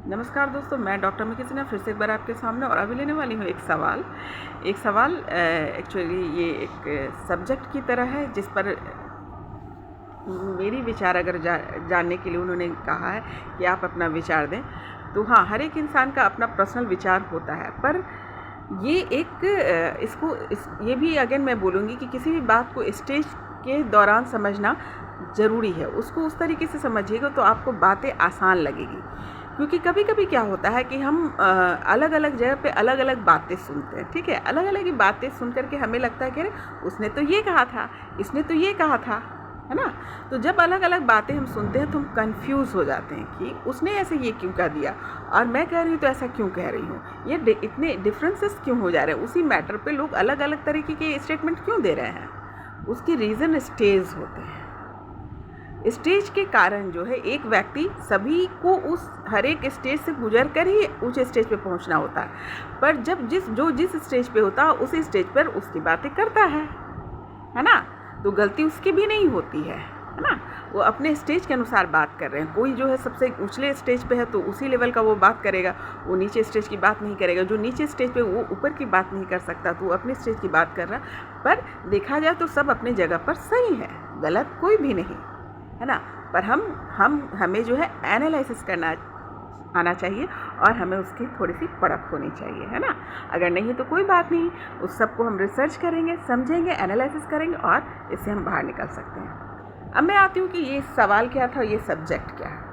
नमस्कार दोस्तों, मैं डॉक्टर मुकेश फिर से एक बार आपके सामने और अभी लेने वाली हूँ एक सवाल एक्चुअली ये एक सब्जेक्ट की तरह है जिस पर मेरी विचार अगर जानने के लिए उन्होंने कहा है कि आप अपना विचार दें। तो हाँ, हर एक इंसान का अपना पर्सनल विचार होता है, पर ये ये भी अगेन मैं बोलूँगी कि किसी भी बात को स्टेज के दौरान समझना ज़रूरी है। उसको उस तरीके से समझिएगा तो आपको बातें आसान लगेगी, क्योंकि कभी कभी क्या होता है कि हम अलग अलग जगह पे अलग अलग बातें सुनते हैं। ठीक है, अलग अलग ही बातें सुन करके हमें लगता है कि अरे उसने तो ये कहा था, इसने तो ये कहा था, है ना। तो जब अलग अलग बातें हम सुनते हैं तो हम कंफ्यूज हो जाते हैं कि उसने ऐसे ये क्यों कह दिया और मैं कह रही हूँ तो ऐसा क्यों कह रही हूँ, ये इतने डिफरेंसेस क्यों हो जा रहे हैं, उसी मैटर पे लोग अलग अलग तरीके के स्टेटमेंट क्यों दे रहे हैं। उसकी रीज़न स्टेज होते हैं। स्टेज के कारण जो है एक व्यक्ति सभी को उस हर एक स्टेज से गुजर कर ही ऊंचे स्टेज पे पहुंचना होता है, पर जब जिस स्टेज पे होता है उसी स्टेज पर उसकी बातें करता है ना। तो गलती उसकी भी नहीं होती है ना। वो अपने स्टेज के अनुसार बात कर रहे हैं। कोई जो है सबसे ऊंचले स्टेज पे है तो उसी लेवल का वो बात करेगा, वो नीचे स्टेज की बात नहीं करेगा। जो नीचे स्टेज पे वो ऊपर की बात नहीं कर सकता तो वो अपने स्टेज की बात कर रहा। पर देखा जाए तो सब अपनी जगह पर सही है, गलत कोई भी नहीं है ना। पर हमें जो है एनालिसिस करना आना चाहिए और हमें उसकी थोड़ी सी परख होनी चाहिए, है ना। अगर नहीं तो कोई बात नहीं, उस सब को हम रिसर्च करेंगे, समझेंगे, एनालिसिस करेंगे और इससे हम बाहर निकल सकते हैं। अब मैं आती हूँ कि ये सवाल क्या था, ये सब्जेक्ट क्या है।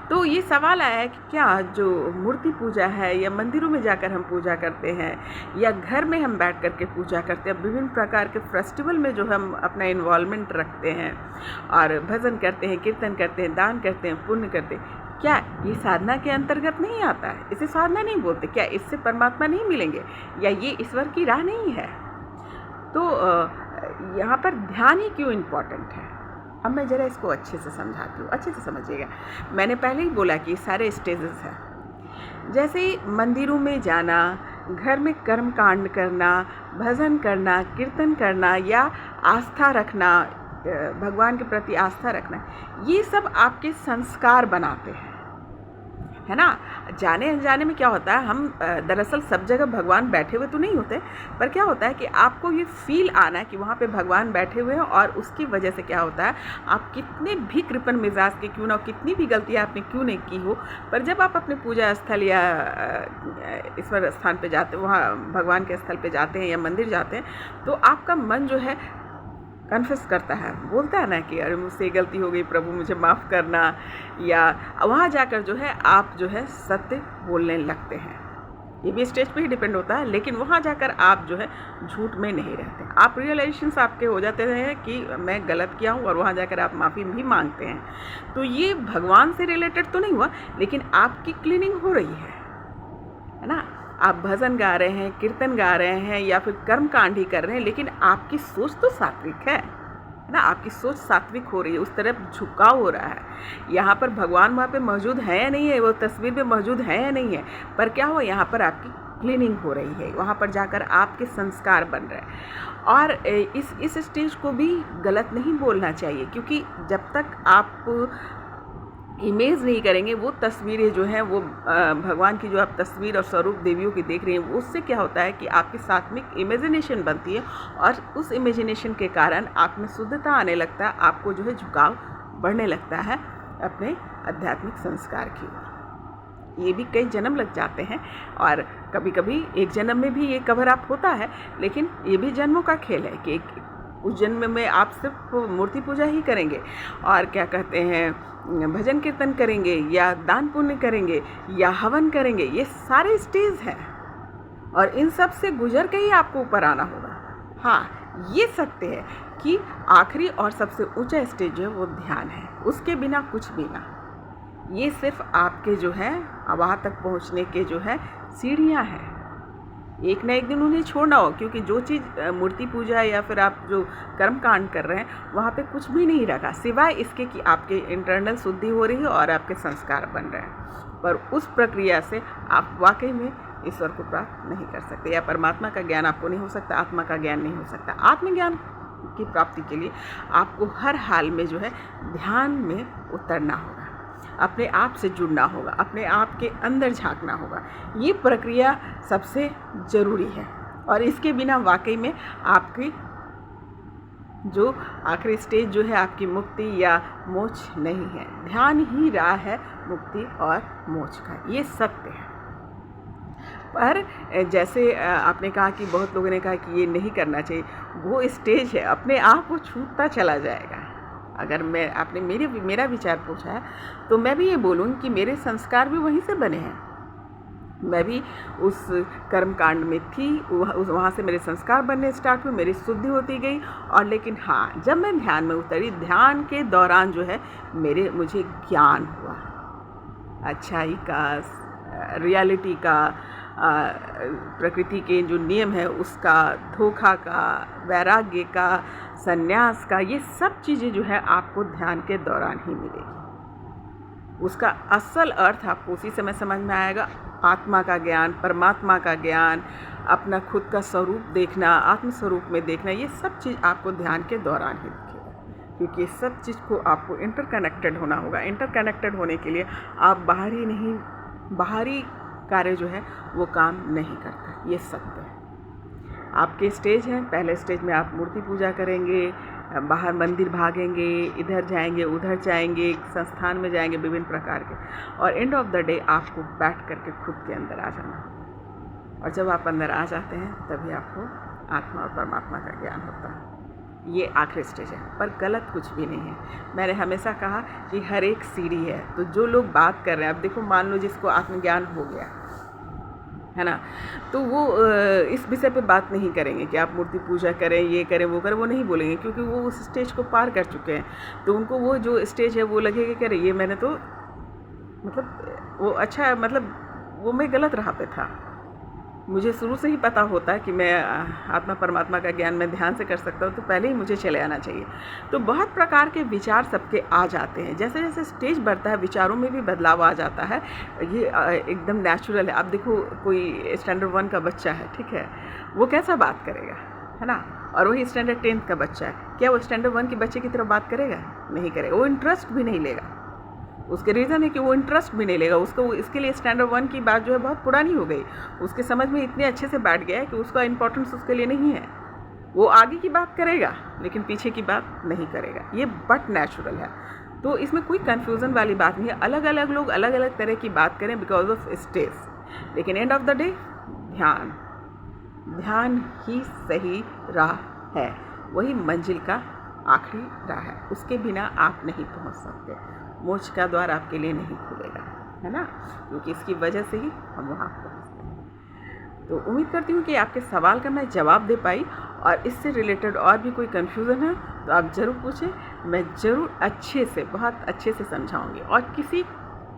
तो ये सवाल आया है कि क्या जो मूर्ति पूजा है या मंदिरों में जाकर हम पूजा करते हैं या घर में हम बैठ करके पूजा करते हैं, विभिन्न प्रकार के फेस्टिवल में जो हम अपना इन्वॉल्वमेंट रखते हैं और भजन करते हैं, कीर्तन करते हैं, दान करते हैं, पुण्य करते हैं, क्या ये साधना के अंतर्गत नहीं आता है? इसे साधना नहीं बोलते? क्या इससे परमात्मा नहीं मिलेंगे या ये ईश्वर की राह नहीं है? तो यहाँ पर ध्यान ही क्यों इम्पॉर्टेंट है, अब मैं ज़रा इसको अच्छे से समझाती हूँ, अच्छे से समझिएगा। मैंने पहले ही बोला कि सारे स्टेजेस हैं। जैसे मंदिरों में जाना, घर में कर्म कांड करना, भजन करना, कीर्तन करना या आस्था रखना, भगवान के प्रति आस्था रखना, ये सब आपके संस्कार बनाते हैं, है ना। जाने अनजाने में क्या होता है, हम दरअसल सब जगह भगवान बैठे हुए तो नहीं होते, पर क्या होता है कि आपको ये फील आना कि वहाँ पे भगवान बैठे हुए हैं और उसकी वजह से क्या होता है, आप कितने भी कृपण मिजाज के क्यों ना हो, कितनी भी गलतियाँ आपने क्यों नहीं की हो, पर जब आप अपने पूजा स्थल या ईश्वर स्थान पे जाते, वहाँ भगवान के स्थल पे जाते हैं या मंदिर जाते हैं, तो आपका मन जो है कन्फेस करता है, बोलता है ना कि अरे मुझसे गलती हो गई प्रभु, मुझे माफ़ करना, या वहाँ जाकर जो है आप जो है सत्य बोलने लगते हैं। ये भी स्टेज पे ही डिपेंड होता है, लेकिन वहाँ जाकर आप जो है झूठ में नहीं रहते, आप रियलाइजेशंस आपके हो जाते हैं कि मैं गलत किया हूँ और वहाँ जाकर आप माफ़ी भी मांगते हैं। तो ये भगवान से रिलेटेड तो नहीं हुआ, लेकिन आपकी क्लीनिंग हो रही है ना। आप भजन गा रहे हैं, कीर्तन गा रहे हैं या फिर कर्म कांड ही कर रहे हैं, लेकिन आपकी सोच तो सात्विक है ना। आपकी सोच सात्विक हो रही है, उस तरफ झुकाव हो रहा है। यहाँ पर भगवान वहाँ पे मौजूद है या नहीं है, वो तस्वीर में मौजूद है या नहीं है, पर क्या हो, यहाँ पर आपकी क्लीनिंग हो रही है, वहाँ पर जाकर आपके संस्कार बन रहे हैं। और इस स्टेज को भी गलत नहीं बोलना चाहिए, क्योंकि जब तक आप इमेज नहीं करेंगे, वो तस्वीरें जो हैं वो भगवान की जो आप तस्वीर और स्वरूप देवियों की देख रही हैं, उससे क्या होता है कि आपकी सात्विक इमेजिनेशन बनती है और उस इमेजिनेशन के कारण आप में शुद्धता आने लगता है, आपको जो है झुकाव बढ़ने लगता है अपने आध्यात्मिक संस्कार की ओर। ये भी कई जन्म लग जाते हैं और कभी कभी एक जन्म में भी ये कवर अप होता है, लेकिन ये भी जन्मों का खेल है कि उस जन्म में आप सिर्फ मूर्ति पूजा ही करेंगे और क्या कहते हैं भजन कीर्तन करेंगे या दान पुण्य करेंगे या हवन करेंगे, ये सारे स्टेज हैं और इन सब से गुजर के ही आपको ऊपर आना होगा। हाँ, ये सत्य है कि आखिरी और सबसे ऊंचा स्टेज जो है वो ध्यान है, उसके बिना कुछ भी ना। ये सिर्फ आपके जो है वहाँ तक पहुँचने के जो है सीढ़ियाँ हैं, एक ना एक दिन उन्हें छोड़ना हो, क्योंकि जो चीज़ मूर्ति पूजा या फिर आप जो कर्म कांड कर रहे हैं वहाँ पे कुछ भी नहीं रखा सिवाय इसके कि आपके इंटरनल शुद्धि हो रही है और आपके संस्कार बन रहे हैं। पर उस प्रक्रिया से आप वाकई में ईश्वर को प्राप्त नहीं कर सकते, या परमात्मा का ज्ञान आपको नहीं हो सकता, आत्मा का ज्ञान नहीं हो सकता। आत्मज्ञान की प्राप्ति के लिए आपको हर हाल में जो है ध्यान में उतरना होगा। अपने आप से जुड़ना होगा, अपने आप के अंदर झांकना होगा। ये प्रक्रिया सबसे ज़रूरी है और इसके बिना वाकई में आपकी जो आखिरी स्टेज जो है आपकी मुक्ति या मोक्ष नहीं है। ध्यान ही राह है मुक्ति और मोक्ष का, ये सत्य है। पर जैसे आपने कहा कि बहुत लोगों ने कहा कि ये नहीं करना चाहिए, वो स्टेज है, अपने आप वो छूटता चला जाएगा। अगर आपने मेरा विचार पूछा है तो मैं भी ये बोलूँ कि मेरे संस्कार भी वहीं से बने हैं। मैं भी उस कर्म कांड में थी, वहाँ से मेरे संस्कार बनने स्टार्ट हुए, मेरी शुद्धि होती गई। और लेकिन हाँ, जब मैं ध्यान में उतरी, ध्यान के दौरान जो है मुझे ज्ञान हुआ, अच्छाई का, रियलिटी का, प्रकृति के जो नियम है उसका, धोखा का, वैराग्य का, संन्यास का, ये सब चीज़ें जो है आपको ध्यान के दौरान ही मिलेगी। उसका असल अर्थ आपको उसी समय समझ में आएगा। आत्मा का ज्ञान, परमात्मा का ज्ञान, अपना खुद का स्वरूप देखना, आत्म स्वरूप में देखना, ये सब चीज़ आपको ध्यान के दौरान ही दिखेगा, क्योंकि सब चीज़ को आपको इंटरकनेक्टेड होना होगा। इंटरकनेक्टेड होने के लिए आप बाहरी कार्य जो है वो काम नहीं करता, ये सत्य है। आपके स्टेज हैं, पहले स्टेज में आप मूर्ति पूजा करेंगे, बाहर मंदिर भागेंगे, इधर जाएंगे, उधर जाएंगे, संस्थान में जाएंगे, विभिन्न प्रकार के, और एंड ऑफ द डे आपको बैठ करके खुद के अंदर आ जाना। और जब आप अंदर आ जाते हैं तभी आपको आत्मा और परमात्मा का ज्ञान होता है। ये आखिरी स्टेज है, पर गलत कुछ भी नहीं है। मैंने हमेशा कहा कि हर एक सीढ़ी है। तो जो लोग बात कर रहे हैं, अब देखो, मान लो जिसको आत्मज्ञान हो गया है ना, तो वो इस विषय पे बात नहीं करेंगे कि आप मूर्ति पूजा करें, ये करें, वो करें, वो नहीं बोलेंगे, क्योंकि वो उस स्टेज को पार कर चुके हैं। तो उनको वो जो स्टेज है वो लगेगा कि अरे ये मैंने तो मतलब वो अच्छा, मतलब वो मैं गलत राह पे था। मुझे शुरू से ही पता होता है कि मैं आत्मा परमात्मा का ज्ञान मैं ध्यान से कर सकता हूँ, तो पहले ही मुझे चले आना चाहिए। तो बहुत प्रकार के विचार सबके आ जाते हैं। जैसे जैसे स्टेज बढ़ता है, विचारों में भी बदलाव आ जाता है। ये एकदम नेचुरल है। आप देखो, कोई स्टैंडर्ड 1 का बच्चा है, ठीक है, वो कैसा बात करेगा, है ना, और वही स्टैंडर्ड 10 का बच्चा है, क्या वो स्टैंडर्ड 1 के बच्चे की तरह बात करेगा? नहीं करेगा। वो इंटरेस्ट भी नहीं लेगा। उसके रीज़न है कि वो इंटरेस्ट भी नहीं लेगा। उसको इसके लिए स्टैंडर्ड 1 की बात जो है बहुत पुरानी हो गई, उसके समझ में इतने अच्छे से बैठ गया है कि उसका इम्पोर्टेंस उसके लिए नहीं है। वो आगे की बात करेगा लेकिन पीछे की बात नहीं करेगा। ये बट नेचुरल है। तो इसमें कोई कन्फ्यूज़न वाली बात नहीं है। अलग अलग लोग अलग अलग तरह की बात करें बिकॉज ऑफ स्टेज, लेकिन एंड ऑफ द डे ध्यान ही सही राह है। वही मंजिल का आखिरी राह है। उसके बिना आप नहीं पहुंच सकते। मोक्ष का द्वार आपके लिए नहीं खुलेगा, है ना, क्योंकि इसकी वजह से ही हम वहाँ पहुँचते हैं। तो उम्मीद करती हूँ कि आपके सवाल का मैं जवाब दे पाई, और इससे रिलेटेड और भी कोई कन्फ्यूज़न है तो आप ज़रूर पूछें। मैं ज़रूर अच्छे से, बहुत अच्छे से समझाऊँगी। और किसी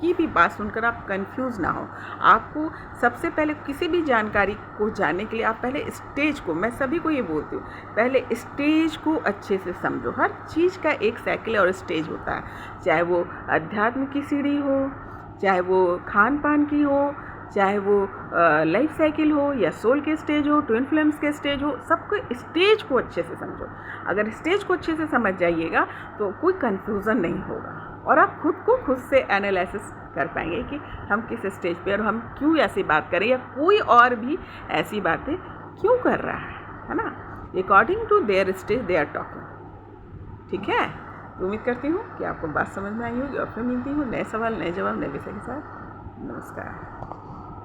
की भी बात सुनकर आप कंफ्यूज ना हो। आपको सबसे पहले किसी भी जानकारी को जानने के लिए आप पहले स्टेज को, मैं सभी को ये बोलती हूँ, पहले स्टेज को अच्छे से समझो। हर चीज़ का एक साइकिल और स्टेज होता है, चाहे वो अध्यात्म की सीढ़ी हो, चाहे वो खान पान की हो, चाहे वो लाइफ साइकिल हो, या सोल के स्टेज हो, ट्विन फ्लेम्स के स्टेज हो। सबको स्टेज को अच्छे से समझो। अगर स्टेज को अच्छे से समझ जाइएगा तो कोई कन्फ्यूज़न नहीं होगा, और आप खुद से एनालिसिस कर पाएंगे कि हम किस स्टेज पे और हम क्यों ऐसी बात करें, या कोई और भी ऐसी बातें क्यों कर रहा है ना। According to their stage they are talking. ठीक है, तो उम्मीद करती हूँ कि आपको बात समझ में आई होगी, और फिर मिलती हूँ नए सवाल, नए जवाब, नए विषय के साथ। नमस्कार।